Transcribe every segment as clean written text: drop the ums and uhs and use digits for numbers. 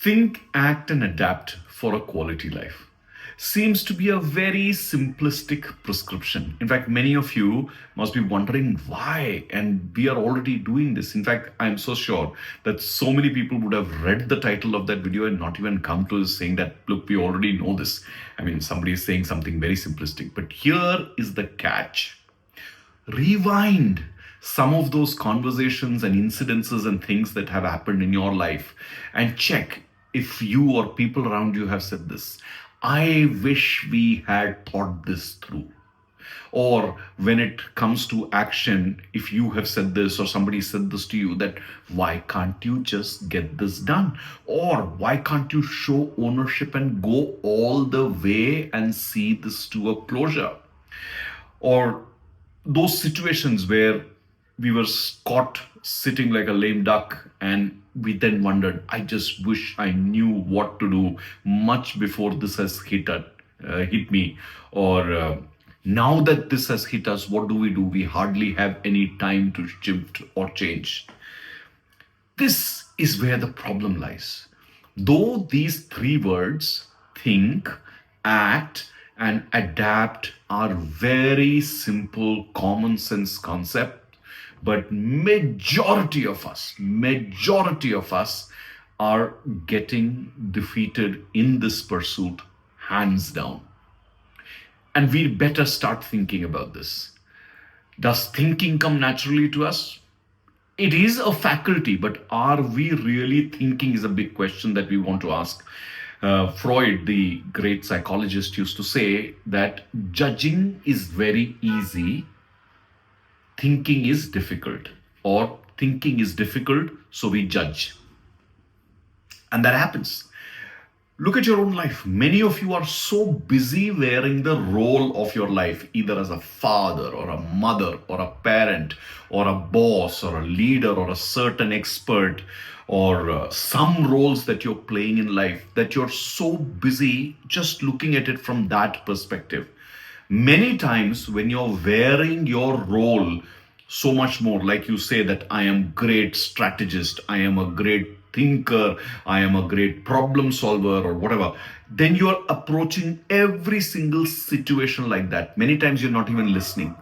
Think, act, and adapt for a quality life seems to be a very simplistic prescription. In fact, many of you must be wondering why, and we are already doing this. In fact, I'm so sure that so many people would have read the title of that video and not even come to us saying that, look, we already know this. I mean, somebody is saying something very simplistic. But here is the catch. Rewind some of those conversations and incidences and things that have happened in your life and check if you or people around you have said this. I wish we had thought this through. Or when it comes to action, if you have said this or somebody said this to you, that why can't you just get this done? Or why can't you show ownership and go all the way and see this to a closure? Or those situations where we were caught sitting like a lame duck and we then wondered, I just wish I knew what to do much before this has hit me. Or now that this has hit us, what do? We hardly have any time to shift or change. This is where the problem lies. Though these three words, think, act, and adapt, are very simple, common sense concept, but majority of us are getting defeated in this pursuit, hands down. And we better start thinking about this. Does thinking come naturally to us? It is a faculty, but are we really thinking is a big question that we want to ask. Freud, the great psychologist, used to say that judging is very easy, thinking is difficult, or thinking is difficult, so we judge. And that happens. Look at your own life. Many of you are so busy wearing the role of your life, either as a father or a mother or a parent or a boss or a leader or a certain expert or some roles that you're playing in life, that you're so busy just looking at it from that perspective. Many times when you're wearing your role so much more, like you say that I am great strategist, I am a great thinker, I am a great problem solver or whatever, then you're approaching every single situation like that. Many times you're not even listening.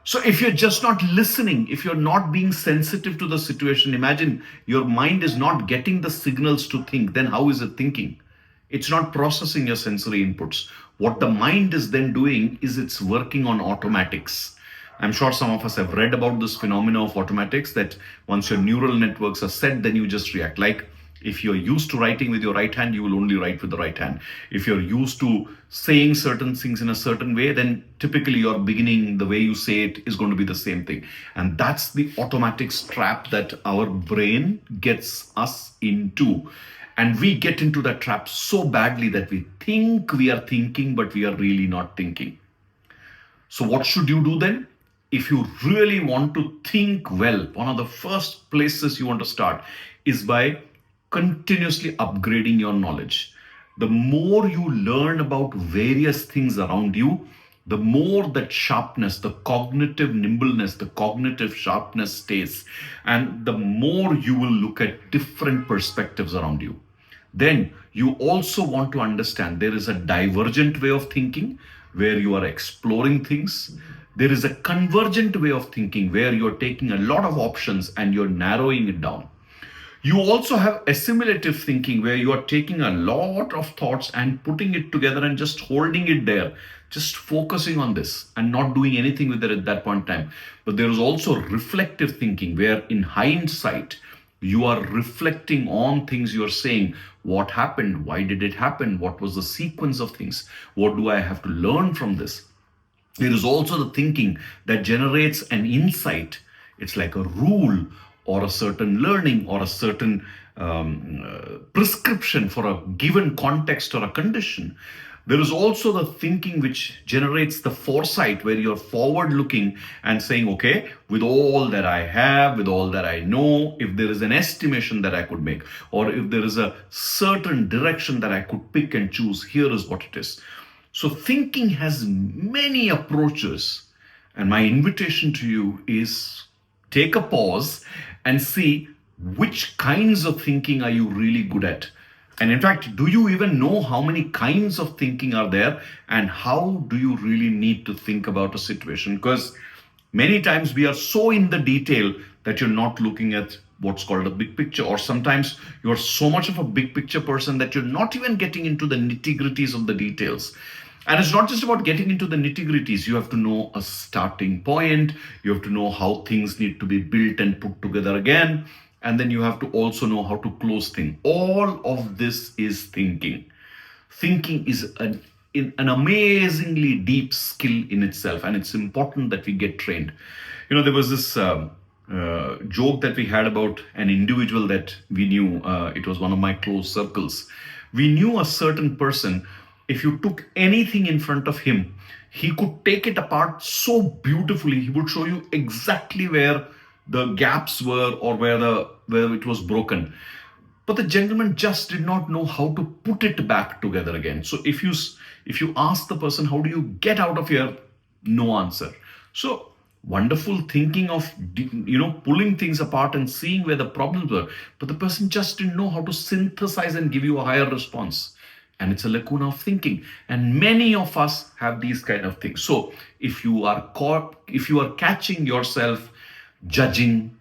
So if you're just not listening, if you're not being sensitive to the situation, imagine your mind is not getting the signals to think, then how is it thinking? It's not processing your sensory inputs. What the mind is then doing is it's working on automatics. I'm sure some of us have read about this phenomena of automatics, that once your neural networks are set, then you just react. Like if you're used to writing with your right hand, you will only write with the right hand. If you're used to saying certain things in a certain way, then typically your beginning, the way you say it, is going to be the same thing. And that's the automatics trap that our brain gets us into. And we get into that trap so badly that we think we are thinking, but we are really not thinking. So what should you do then? If you really want to think well, one of the first places you want to start is by continuously upgrading your knowledge. The more you learn about various things around you, the more that sharpness, the cognitive nimbleness, the cognitive sharpness stays, and the more you will look at different perspectives around you. Then you also want to understand there is a divergent way of thinking where you are exploring things. There is a convergent way of thinking where you're taking a lot of options and you're narrowing it down. You also have assimilative thinking where you are taking a lot of thoughts and putting it together and just holding it there, just focusing on this and not doing anything with it at that point in time. But there is also reflective thinking where in hindsight, you are reflecting on things you're saying. What happened? Why did it happen? What was the sequence of things? What do I have to learn from this? There is also the thinking that generates an insight. It's like a rule or a certain learning or a certain prescription for a given context or a condition. There is also the thinking which generates the foresight where you're forward looking and saying, okay, with all that I have, with all that I know, if there is an estimation that I could make, or if there is a certain direction that I could pick and choose, here is what it is. So thinking has many approaches. And my invitation to you is take a pause and see which kinds of thinking are you really good at? And in fact, do you even know how many kinds of thinking are there, and how do you really need to think about a situation? Because many times we are so in the detail that you're not looking at what's called a big picture, or sometimes you're so much of a big picture person that you're not even getting into the nitty gritties of the details. And it's not just about getting into the nitty gritties. You have to know a starting point. You have to know how things need to be built and put together again. And then you have to also know how to close things. All of this is thinking. Thinking is an amazingly deep skill in itself, and it's important that we get trained. There was this joke that we had about an individual that we knew. It was one of my close circles. We knew a certain person. If you took anything in front of him, he could take it apart so beautifully. He would show you exactly where the gaps were, or where it was broken. But the gentleman just did not know how to put it back together again. So if you ask the person, how do you get out of here? No answer. So wonderful thinking of pulling things apart and seeing where the problems were, but the person just didn't know how to synthesize and give you a higher response. And it's a lacuna of thinking, and many of us have these kind of things. So if you are catching yourself judging,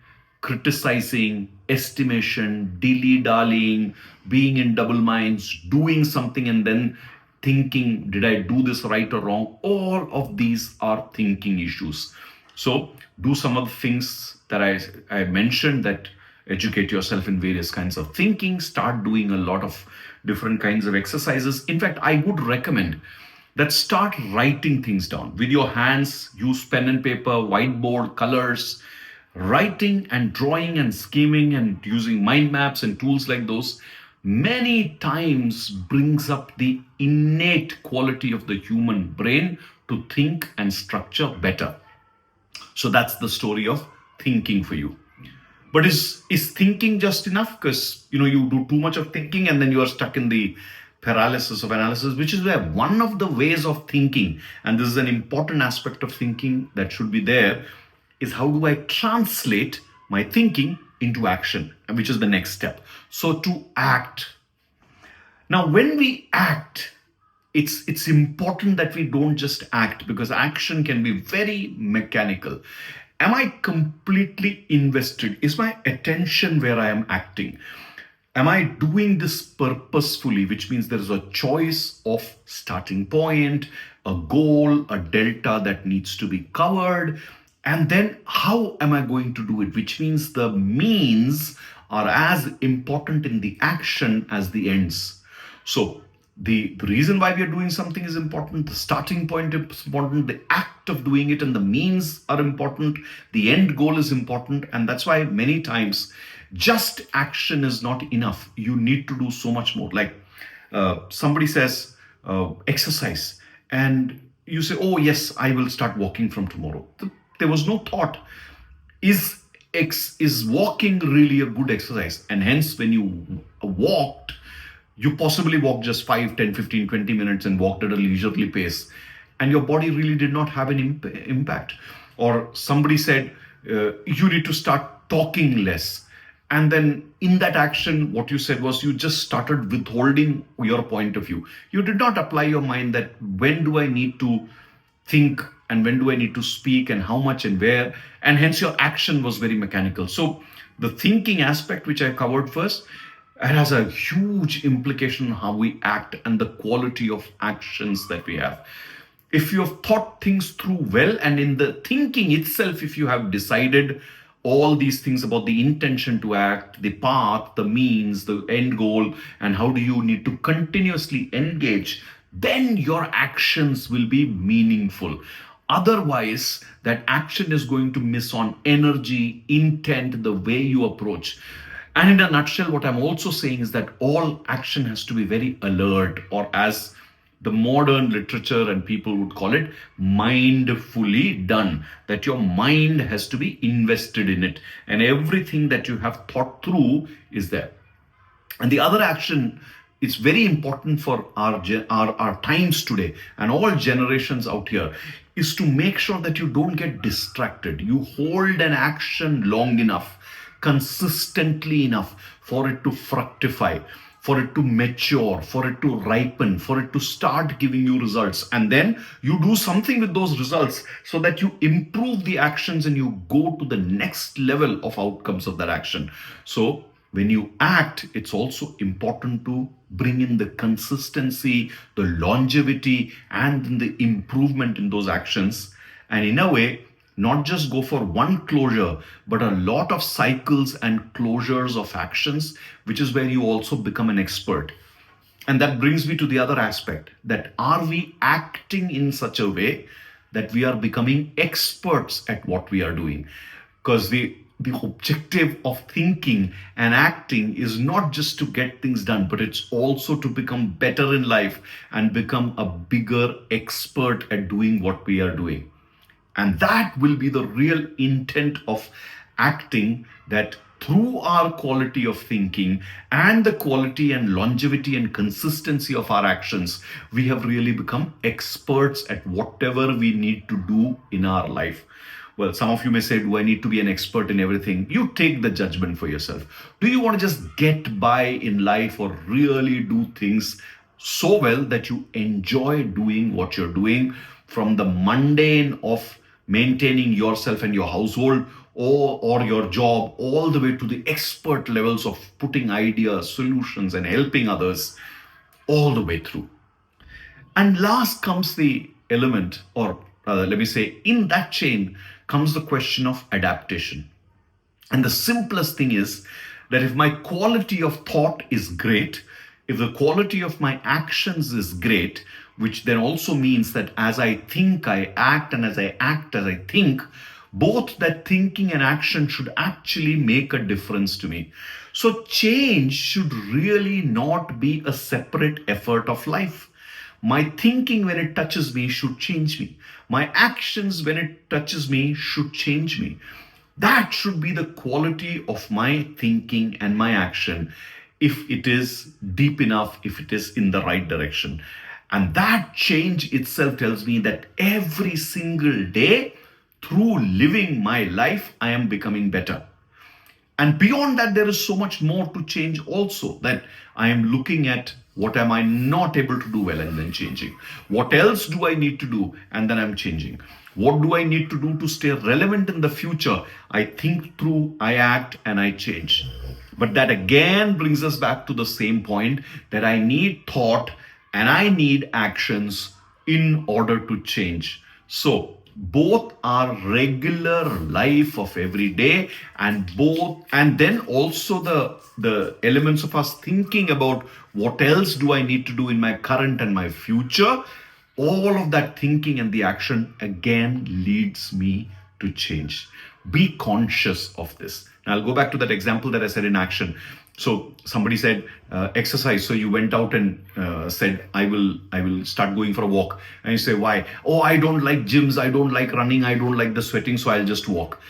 criticizing, estimation, dilly-dallying, being in double minds, doing something and then thinking, did I do this right or wrong? All of these are thinking issues. So do some of the things that I mentioned, that educate yourself in various kinds of thinking. Start doing a lot of different kinds of exercises. In fact, I would recommend that start writing things down with your hands. Use pen and paper, whiteboard, colors. Writing and drawing and scheming and using mind maps and tools like those many times brings up the innate quality of the human brain to think and structure better. So that's the story of thinking for you. But is thinking just enough? Because you do too much of thinking and then you are stuck in the paralysis of analysis, which is where one of the ways of thinking, and this is an important aspect of thinking that should be there, is how do I translate my thinking into action, which is the next step. So to act. Now, when we act, it's important that we don't just act, because action can be very mechanical. Am I completely invested? Is my attention where I am acting? Am I doing this purposefully, which means there is a choice of starting point, a goal, a delta that needs to be covered? And then how am I going to do it? Which means the means are as important in the action as the ends. So the reason why we are doing something is important. The starting point is important. The act of doing it and the means are important. The end goal is important. And that's why many times just action is not enough. You need to do so much more. Like somebody says, exercise. And you say, oh yes, I will start walking from tomorrow. There was no thought. Is walking really a good exercise? And hence, when you walked, you possibly walked just 5, 10, 15, 20 minutes and walked at a leisurely pace, and your body really did not have an impact. Or somebody said, you need to start talking less. And then in that action, what you said was you just started withholding your point of view. You did not apply your mind that when do I need to think and when do I need to speak and how much and where, and hence your action was very mechanical. So the thinking aspect, which I covered first, it has a huge implication on how we act and the quality of actions that we have. If you have thought things through well, and in the thinking itself, if you have decided all these things about the intention to act, the path, the means, the end goal, and how do you need to continuously engage, then your actions will be meaningful. Otherwise, that action is going to miss on energy, intent, the way you approach. And in a nutshell, what I'm also saying is that all action has to be very alert, or as the modern literature and people would call it, mindfully done. That your mind has to be invested in it, and everything that you have thought through is there. And the other action, it's very important for our times today and all generations out here, is to make sure that you don't get distracted. You hold an action long enough consistently enough for it to fructify, for it to mature, for it to ripen, for it to start giving you results. And then you do something with those results so that you improve the actions and you go to the next level of outcomes of that action. So when you act, it's also important to bring in the consistency, the longevity, and the improvement in those actions. And in a way, not just go for one closure, but a lot of cycles and closures of actions, which is where you also become an expert. And that brings me to the other aspect, that are we acting in such a way that we are becoming experts at what we are doing? Because the objective of thinking and acting is not just to get things done, but it's also to become better in life and become a bigger expert at doing what we are doing. And that will be the real intent of acting, that through our quality of thinking and the quality and longevity and consistency of our actions, we have really become experts at whatever we need to do in our life. Well, some of you may say, do I need to be an expert in everything? You take the judgment for yourself. Do you want to just get by in life, or really do things so well that you enjoy doing what you're doing, from the mundane of maintaining yourself and your household, or your job, all the way to the expert levels of putting ideas, solutions, and helping others all the way through? And last comes the element, or let me say, in that chain comes the question of adaptation. And the simplest thing is that if my quality of thought is great, if the quality of my actions is great, which then also means that as I think, I act, and as I act, as I think, both that thinking and action should actually make a difference to me. So change should really not be a separate effort of life. My thinking, when it touches me, should change me. My actions, when it touches me, should change me. That should be the quality of my thinking and my action, if it is deep enough, if it is in the right direction. And that change itself tells me that every single day, through living my life, I am becoming better. And beyond that, there is so much more to change also, that I am looking at what am I not able to do well and then changing. What else do I need to do? And then I'm changing. What do I need to do to stay relevant in the future? I think through, I act, and I change. But that again brings us back to the same point, that I need thought and I need actions in order to change. So both are regular life of every day, and then also the elements of us thinking about what else do I need to do in my current and my future. All of that thinking and the action again leads me to change. Be conscious of this. Now I'll go back to that example that I said in action. So somebody said exercise. So you went out and said, I will start going for a walk. And you say, why? Oh, I don't like gyms. I don't like running. I don't like the sweating. So I'll just walk.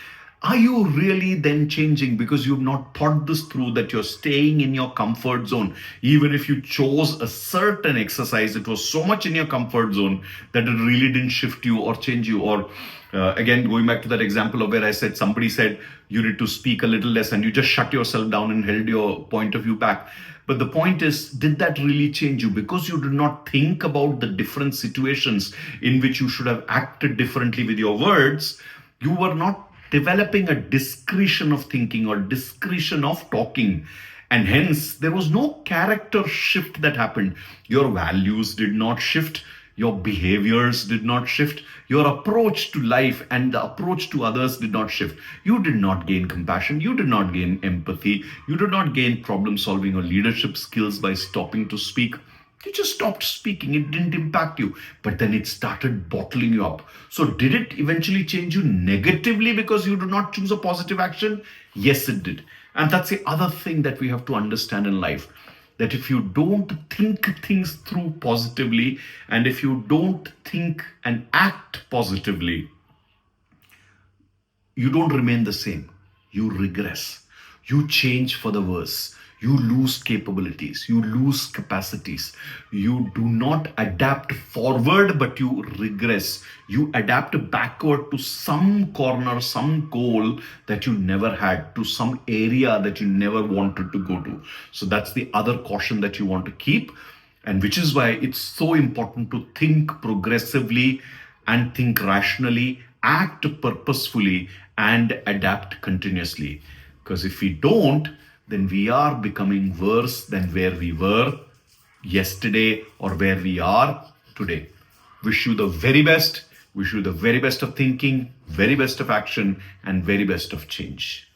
Are you really then changing because you've not thought this through, that you're staying in your comfort zone? Even if you chose a certain exercise, it was so much in your comfort zone that it really didn't shift you or change you. Or again, going back to that example of where I said, somebody said you need to speak a little less, and you just shut yourself down and held your point of view back. But the point is, did that really change you? Because you did not think about the different situations in which you should have acted differently with your words. You were not developing a discretion of thinking or discretion of talking. And hence, there was no character shift that happened. Your values did not shift. Your behaviors did not shift. Your approach to life and the approach to others did not shift. You did not gain compassion. You did not gain empathy. You did not gain problem solving or leadership skills by stopping to speak. You just stopped speaking. It didn't impact you. But then it started bottling you up. So did it eventually change you negatively because you did not choose a positive action? Yes, it did. And that's the other thing that we have to understand in life. That if you don't think things through positively, and if you don't think and act positively, you don't remain the same. You regress. you change for the worse. You lose capabilities, you lose capacities. You do not adapt forward, but you regress. You adapt backward to some corner, some goal that you never had, to some area that you never wanted to go to. So that's the other caution that you want to keep. And which is why it's so important to think progressively and think rationally, act purposefully, and adapt continuously. Because if we don't, then we are becoming worse than where we were yesterday or where we are today. Wish you the very best. Wish you the very best of thinking, very best of action, and very best of change.